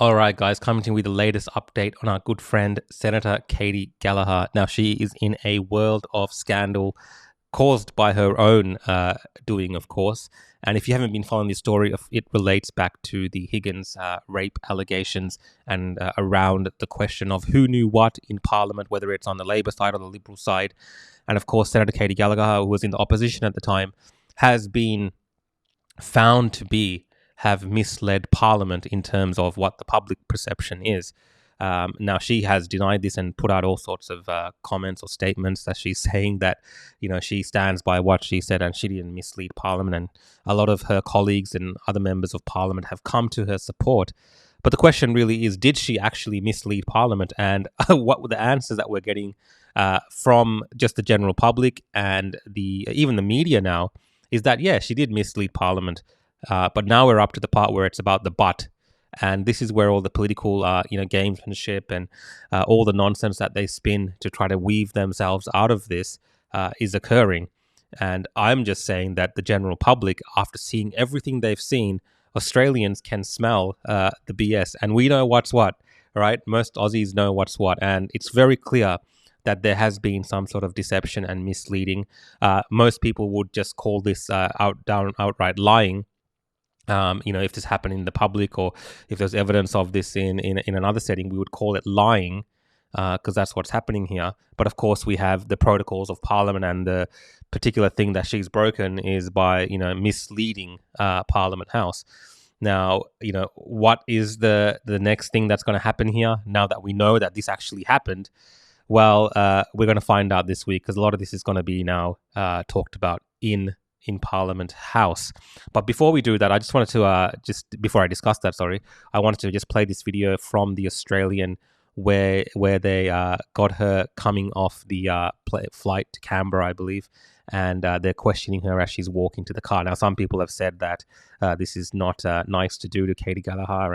All right, guys, coming to you with the latest update on our good friend, Senator Katy Gallagher. Now, she is in a world of scandal caused by her own doing, of course. And if you haven't been following this story, it relates back to the Higgins rape allegations and around the question of who knew what in Parliament, whether it's on the Labour side or the Liberal side. And of course, Senator Katy Gallagher, who was in the opposition at the time, has been found to have misled Parliament in terms of what the public perception is. Now, she has denied this and put out all sorts of comments or statements that she's saying that, she stands by what she said and she didn't mislead Parliament. And a lot of her colleagues and other members of Parliament have come to her support. But the question really is, did she actually mislead Parliament? And what were the answers that we're getting from just the general public and even the media now is that, yeah, she did mislead Parliament. But now we're up to the part where it's about the but. And this is where all the political, gamesmanship and all the nonsense that they spin to try to weave themselves out of this is occurring. And I'm just saying that the general public, after seeing everything they've seen, Australians can smell the BS. And we know what's what, right? Most Aussies know what's what. And it's very clear that there has been some sort of deception and misleading. Most people would just call this outright lying. If this happened in the public or if there's evidence of this in another setting, we would call it lying because that's what's happening here. But of course, we have the protocols of Parliament, and the particular thing that she's broken is by, misleading Parliament House. Now, what is the next thing that's going to happen here now that we know that this actually happened? Well, we're going to find out this week because a lot of this is going to be now talked about in Parliament House. But before we do that, I just wanted to before I discuss that, I wanted to just play this video from the Australian where they got her coming off the flight to Canberra, I believe, and they're questioning her as she's walking to the car. Now, some people have said that this is not nice to do to Katy Gallagher,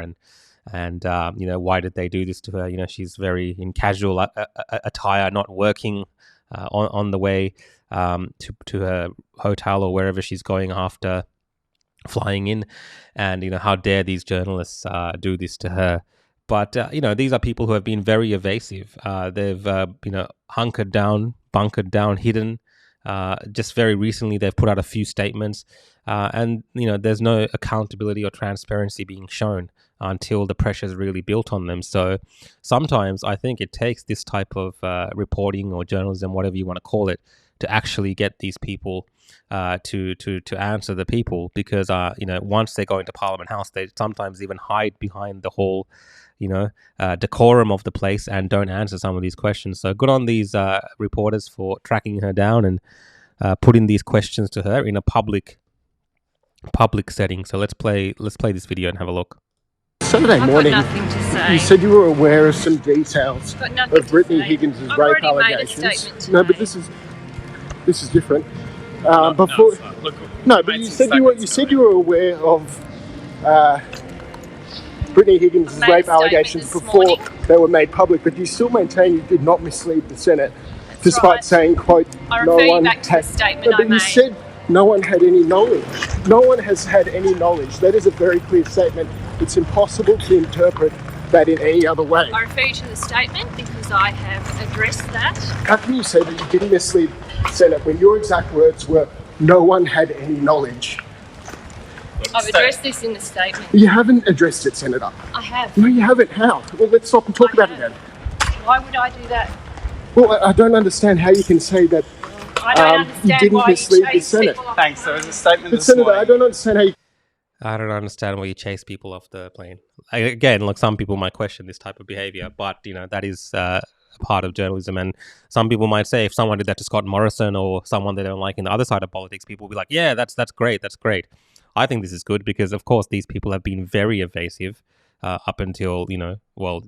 and why did they do this to her? She's very in casual attire, not working on the way to her hotel or wherever she's going after flying in, and how dare these journalists do this to her. But these are people who have been very evasive. They've hunkered down, bunkered down, hidden. Just very recently they've put out a few statements, and there's no accountability or transparency being shown until the pressure's really built on them. So sometimes I think it takes this type of reporting or journalism, whatever you want to call it, to actually get these people to answer the people, because once they go into Parliament House, they sometimes even hide behind the whole decorum of the place and don't answer some of these questions. So good on these reporters for tracking her down and putting these questions to her in a public setting. So let's play this video and have a look. Saturday morning, nothing to say. You said you were aware of some details of Brittany Higgins' rape allegations. Made a statement no, but this is different. But you said you were aware of Brittany Higgins' rape allegations before they were made public, but you still maintain you did not mislead the Senate, despite saying, quote, I refer you back to the statement I made. You said no one had any knowledge. No one has had any knowledge. That is a very clear statement. It's impossible to interpret that in any other way. I refer you to the statement because I have addressed that. How can you say that you didn't mislead the Senate when your exact words were, no one had any knowledge? I've addressed this in the statement. You haven't addressed it, Senator. I have. No, you haven't. How? Well, let's stop and talk about it then. Why would I do that? Well, I don't understand how you can say that I don't understand you didn't why mislead you the chase Senate. people off. Thanks. There was a statement But this Senator, morning. I don't understand how you... I don't understand why you chase people off the plane. Again, some people might question this type of behavior, but that is a part of journalism. And some people might say if someone did that to Scott Morrison or someone they don't like in the other side of politics, people will be like, yeah, that's great. That's great. I think this is good because, of course, these people have been very evasive up until,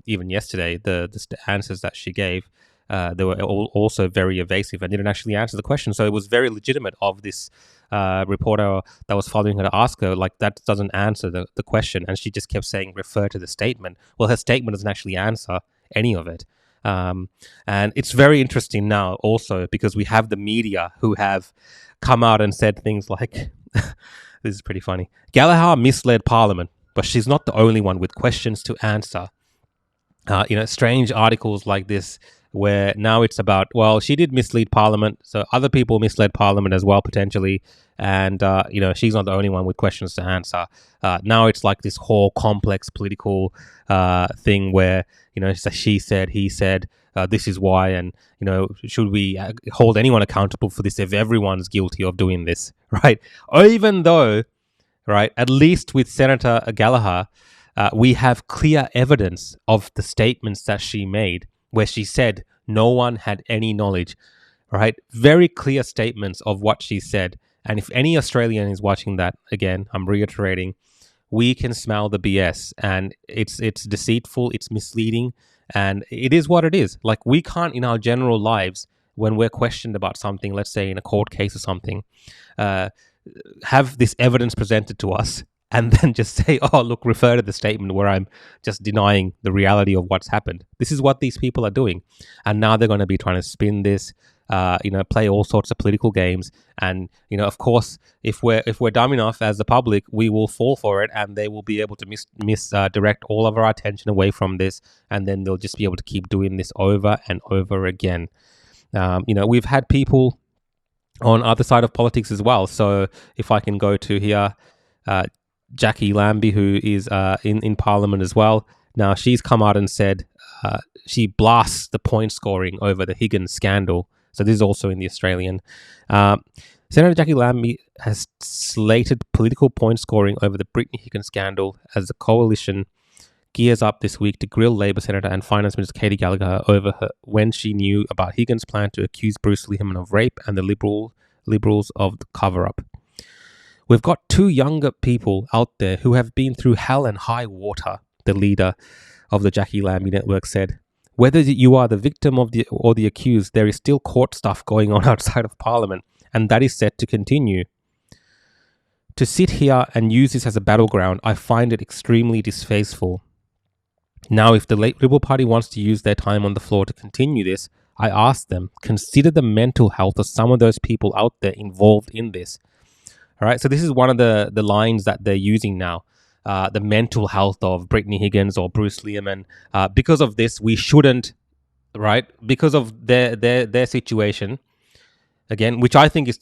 even yesterday, the answers that she gave, they were also very evasive and didn't actually answer the question. So it was very legitimate of this reporter that was following her to ask her, that doesn't answer the question. And she just kept saying, refer to the statement. Well, her statement doesn't actually answer any of it. And it's very interesting now also because we have the media who have come out and said things like, this is pretty funny, Gallagher misled Parliament but she's not the only one with questions to answer. Strange articles like this where now it's about, well, she did mislead Parliament, so other people misled Parliament as well, potentially. And, she's not the only one with questions to answer. Now it's like this whole complex political thing where, it's she said, he said, this is why, and, should we hold anyone accountable for this if everyone's guilty of doing this, right? Even though, right, at least with Senator Gallagher, we have clear evidence of the statements that she made where she said no one had any knowledge, right? Very clear statements of what she said. And if any Australian is watching that, again, I'm reiterating, we can smell the BS, and it's deceitful, it's misleading, and it is what it is. Like, we can't in our general lives, when we're questioned about something, let's say in a court case or something, have this evidence presented to us and then just say, oh, look, refer to the statement where I'm just denying the reality of what's happened. This is what these people are doing. And now they're going to be trying to spin this, play all sorts of political games. And, of course, if we're dumb enough as the public, we will fall for it, and they will be able to misdirect all of our attention away from this. And then they'll just be able to keep doing this over and over again. We've had people on other side of politics as well. So if I can go to here, Jackie Lambie, who is in Parliament as well. Now, she's come out and said she blasts the point scoring over the Higgins scandal. So this is also in the Australian. Senator Jackie Lambie has slated political point scoring over the Brittany Higgins scandal as the coalition gears up this week to grill Labor Senator and Finance Minister Katy Gallagher over when she knew about Higgins' plan to accuse Bruce Lehman of rape and the Liberals of the cover-up. We've got two younger people out there who have been through hell and high water, the leader of the Jackie Lambie Network said. Whether you are the victim or the accused, there is still court stuff going on outside of Parliament, and that is set to continue. To sit here and use this as a battleground, I find it extremely distasteful. Now, if the Liberal Party wants to use their time on the floor to continue this, I ask them, consider the mental health of some of those people out there involved in this. All right, so this is one of the lines that they're using now, the mental health of Brittany Higgins or Bruce Lehman. Because of this, we shouldn't, right? Because of their situation, again, which I think is,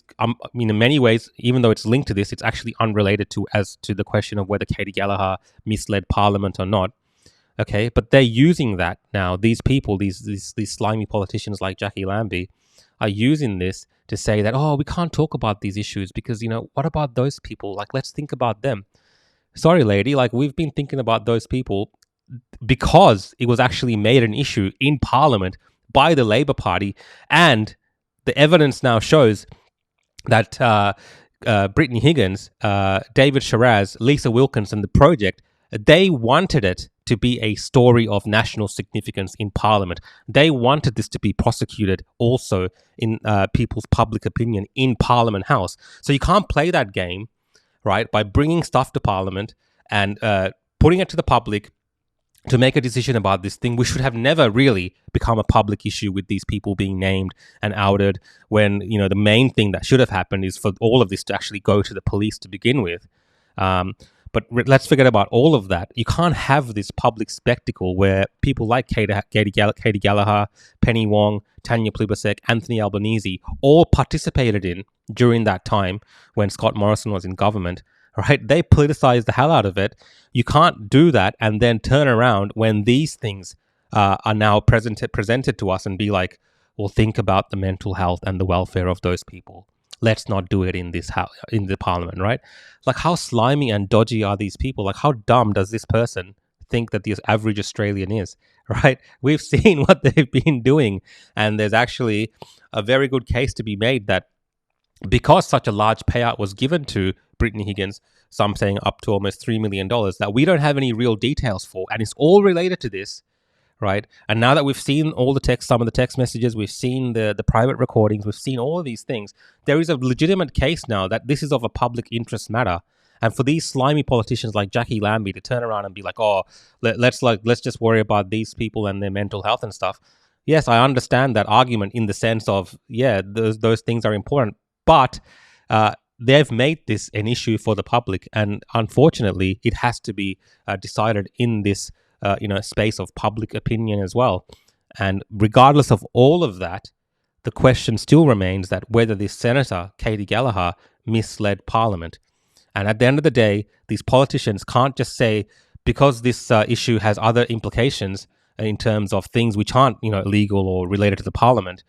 in many ways, even though it's linked to this, it's actually unrelated to the question of whether Katy Gallagher misled Parliament or not. Okay, but they're using that now. These people, these slimy politicians like Jackie Lambie, are using this to say that, oh, we can't talk about these issues because, what about those people? Like, let's think about them. Sorry, lady, like, we've been thinking about those people because it was actually made an issue in Parliament by the Labor Party. And the evidence now shows that Brittany Higgins, David Shiraz, Lisa Wilkinson, the project, they wanted it to be a story of national significance in Parliament. They wanted this to be prosecuted also in people's public opinion in Parliament House. So you can't play that game, right, by bringing stuff to Parliament and putting it to the public to make a decision about this thing. We should have never really become a public issue with these people being named and outed when, the main thing that should have happened is for all of this to actually go to the police to begin with. But let's forget about all of that. You can't have this public spectacle where people like Katy Gallagher, Penny Wong, Tanya Plibersek, Anthony Albanese all participated in during that time when Scott Morrison was in government, right? They politicized the hell out of it. You can't do that and then turn around when these things are now presented to us and be like, well, think about the mental health and the welfare of those people. Let's not do it in the Parliament, right? Like, how slimy and dodgy are these people? Like, how dumb does this person think that the average Australian is, right? We've seen what they've been doing, and there's actually a very good case to be made that because such a large payout was given to Brittany Higgins, some saying up to almost $3 million, that we don't have any real details for, and it's all related to this, right? And now that we've seen all the text, some of the text messages, we've seen the private recordings, we've seen all of these things, there is a legitimate case now that this is of a public interest matter. And for these slimy politicians like Jackie Lambie to turn around and be like, oh, let's just worry about these people and their mental health and stuff. Yes, I understand that argument in the sense of, yeah, those things are important. But they've made this an issue for the public, and unfortunately, it has to be decided in this space of public opinion as well. And regardless of all of that, the question still remains that whether this Senator, Katy Gallagher, misled Parliament. And at the end of the day, these politicians can't just say, because this issue has other implications in terms of things which aren't, legal or related to the Parliament,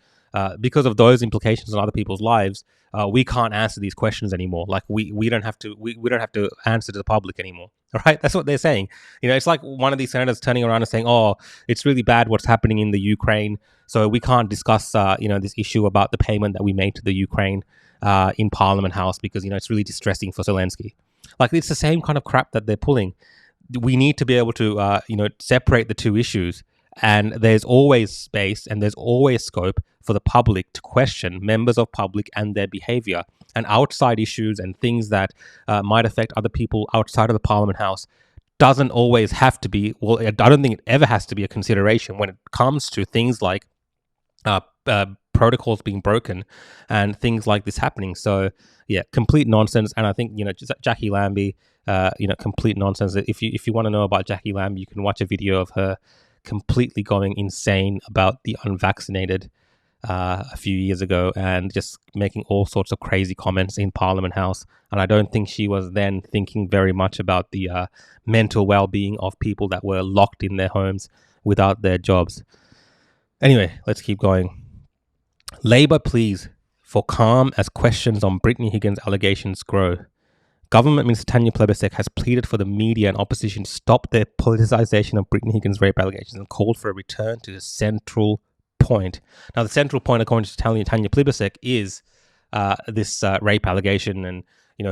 because of those implications on other people's lives, we can't answer these questions anymore. Like we don't have to answer to the public anymore. All right, that's what they're saying. It's like one of these senators turning around and saying, "Oh, it's really bad what's happening in the Ukraine, so we can't discuss, this issue about the payment that we made to the Ukraine in Parliament House because it's really distressing for Zelensky." Like, it's the same kind of crap that they're pulling. We need to be able to, separate the two issues. And there's always space and there's always scope for the public to question members of public and their behaviour. And outside issues and things that might affect other people outside of the Parliament House doesn't always have to be, well, I don't think it ever has to be a consideration when it comes to things like protocols being broken and things like this happening. So, yeah, complete nonsense. And I think, Jackie Lambie, complete nonsense. If you want to know about Jackie Lambie, you can watch a video of her completely going insane about the unvaccinated a few years ago and just making all sorts of crazy comments in Parliament House. And I don't think she was then thinking very much about the mental well-being of people that were locked in their homes without their jobs. Anyway, let's keep going. Labour pleas for calm as questions on Brittany Higgins allegations grow. Government Minister Tanya Plibersek has pleaded for the media and opposition to stop their politicisation of Brittany Higgins' rape allegations and called for a return to the central point. Now, the central point, according to Tanya Plibersek, is this rape allegation, and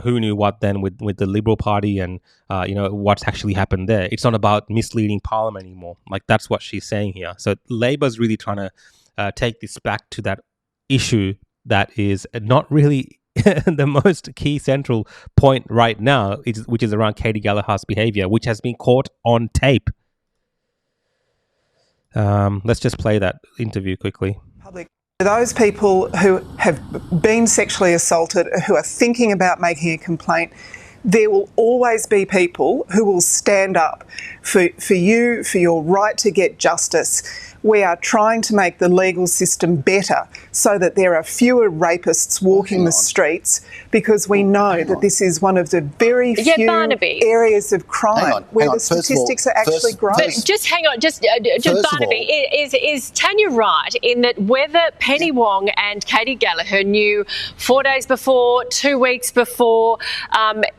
who knew what then with the Liberal Party and what's actually happened there. It's not about misleading Parliament anymore. Like, that's what she's saying here. So Labour's really trying to take this back to that issue that is not really the most key central point right now, which is around Katy Gallagher's behaviour, which has been caught on tape. Let's just play that interview quickly. Public. Those people who have been sexually assaulted, who are thinking about making a complaint, there will always be people who will stand up for you, for your right to get justice. We are trying to make the legal system better so that there are fewer rapists walking the streets, because we know that this is one of the very few areas of crime where the statistics are actually growing. Just hang on, just Barnaby, is Tanya right in that whether Penny Wong and Katy Gallagher knew 4 days before, 2 weeks before,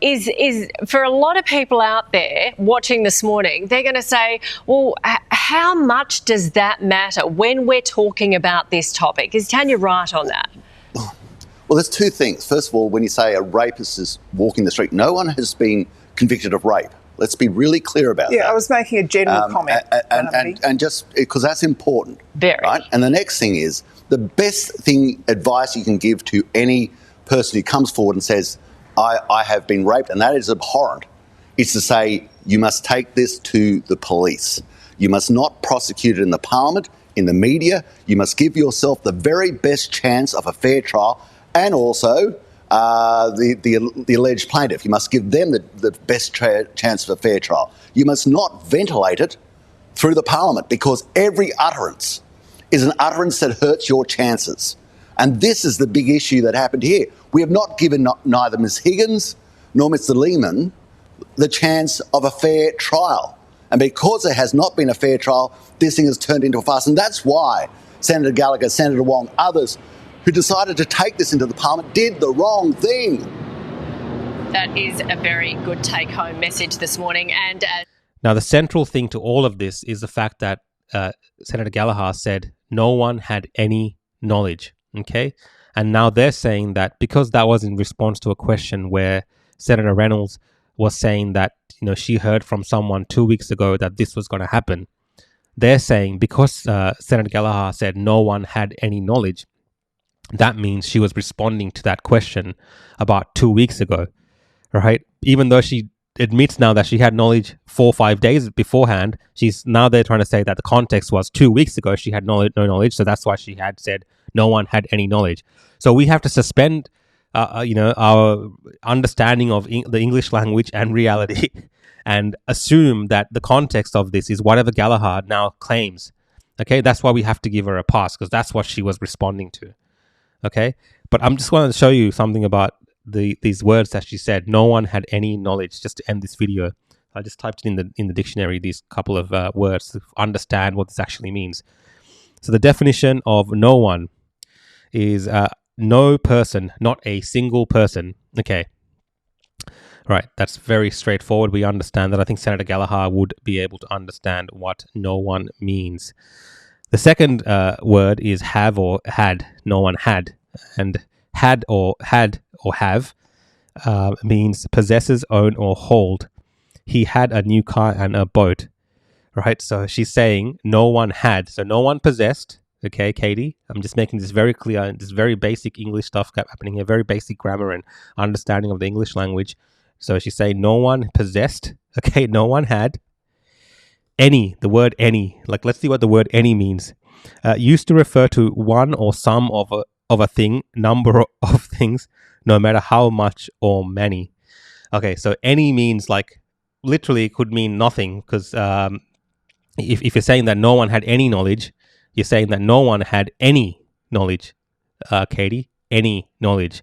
is for a lot of people out there watching this morning, they're going to say, well, how much does that matter when we're talking about this topic? Is Tanya right on that? Well, there's two things. First of all, when you say a rapist is walking the street, no one has been convicted of rape. Let's be really clear about that. Yeah, I was making a general comment. And just because that's important. Very. Right? And the next thing is, the best advice you can give to any person who comes forward and says, I have been raped, and that is abhorrent, is to say, you must take this to the police. You must not prosecute it in the Parliament, in the media. You must give yourself the very best chance of a fair trial, and also the alleged plaintiff. You must give them the best chance of a fair trial. You must not ventilate it through the Parliament, because every utterance is an utterance that hurts your chances. And this is the big issue that happened here. We have not given neither Ms Higgins nor Mr Lehman the chance of a fair trial. And because there has not been a fair trial, this thing has turned into a farce. And that's why Senator Gallagher, Senator Wong, others who decided to take this into the Parliament did the wrong thing. That is a very good take-home message this morning. And now, the central thing to all of this is the fact that Senator Gallagher said no one had any knowledge. Okay, and now they're saying that because that was in response to a question where Senator Reynolds was saying that she heard from someone 2 weeks ago that this was going to happen. They're saying because Senator Gallagher said no one had any knowledge, that means she was responding to that question about 2 weeks ago, right? Even though she admits now that she had knowledge 4 or 5 days beforehand, they're trying to say that the context was 2 weeks ago she had no knowledge, so that's why she had said no one had any knowledge. So we have to suspend our understanding of the English language and reality, and assume that the context of this is whatever Gallagher now claims. Okay, that's why we have to give her a pass, because that's what she was responding to. Okay, but I'm just going to show you something about these words that she said. No one had any knowledge. Just to end this video, I just typed in the dictionary these couple of words to understand what this actually means. So the definition of no one is no person, not a single person. Okay. Right, that's very straightforward. We understand that. I think Senator Gallagher would be able to understand what no one means. The second word is have or had. No one had. And had or have means possesses, own, or hold. He had a new car and a boat. Right, so she's saying no one had. So no one possessed. Okay, Katy, I'm just making this very clear. This very basic English stuff happening here. Very basic grammar and understanding of the English language. So she's saying no one possessed. Okay, no one had any. The word any. Like, let's see what the word any means. Used to refer to one or some of a thing, number of things, no matter how much or many. Okay, so any means like literally could mean nothing, because if you're saying that no one had any knowledge, you're saying that no one had any knowledge. Katy, any knowledge.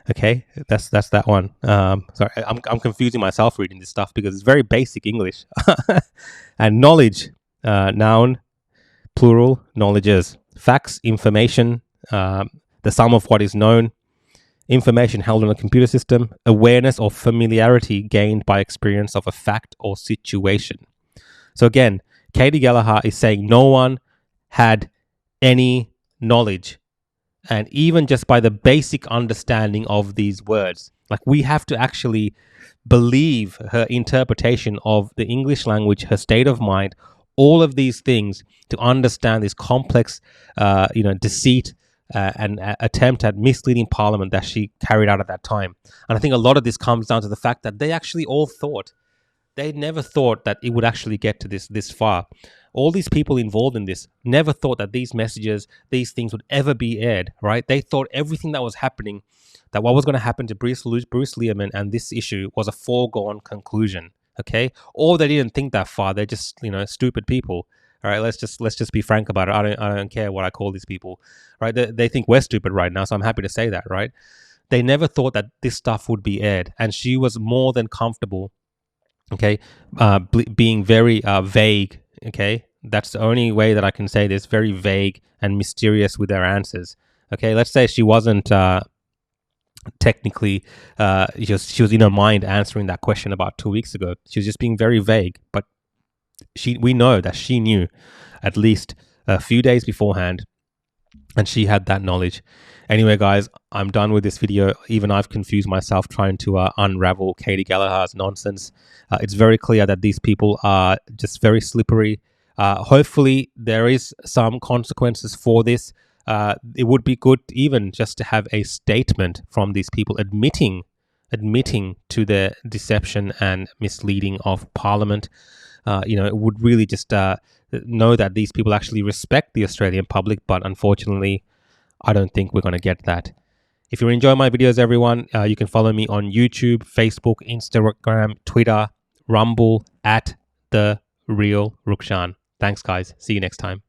Okay, that's that one. Sorry, I'm confusing myself reading this stuff because it's very basic English. And knowledge, noun, plural, knowledges. Facts, information, the sum of what is known. Information held on a computer system. Awareness or familiarity gained by experience of a fact or situation. So again, Katy Gallagher is saying no one had any knowledge. And even just by the basic understanding of these words, like, we have to actually believe her interpretation of the English language, her state of mind, all of these things to understand this complex, deceit and attempt at misleading Parliament that she carried out at that time. And I think a lot of this comes down to the fact that they actually all thought, they never thought that it would actually get to this far. All these people involved in this never thought that these messages, these things would ever be aired, right? They thought everything that was happening, that what was going to happen to Bruce Lehrman and this issue was a foregone conclusion, okay? Or they didn't think that far. They're just, stupid people. All right, let's just be frank about it. I don't care what I call these people, right? They think we're stupid right now, so I'm happy to say that, right? They never thought that this stuff would be aired, and she was more than comfortable, okay, being very vague, okay? That's the only way that I can say this, very vague and mysterious with her answers, okay? Let's say she wasn't technically, she was in her mind answering that question about 2 weeks ago. She was just being very vague, but we know that she knew at least a few days beforehand, and she had that knowledge. Anyway, guys, I'm done with this video. Even I've confused myself trying to unravel Katy Gallagher's nonsense. It's very clear that these people are just very slippery. Hopefully, there is some consequences for this. It would be good even just to have a statement from these people admitting to their deception and misleading of Parliament. It would really just know that these people actually respect the Australian public, but unfortunately, I don't think we're going to get that. If you enjoy my videos, everyone, you can follow me on YouTube, Facebook, Instagram, Twitter, Rumble, @TheRealRukshan. Thanks, guys. See you next time.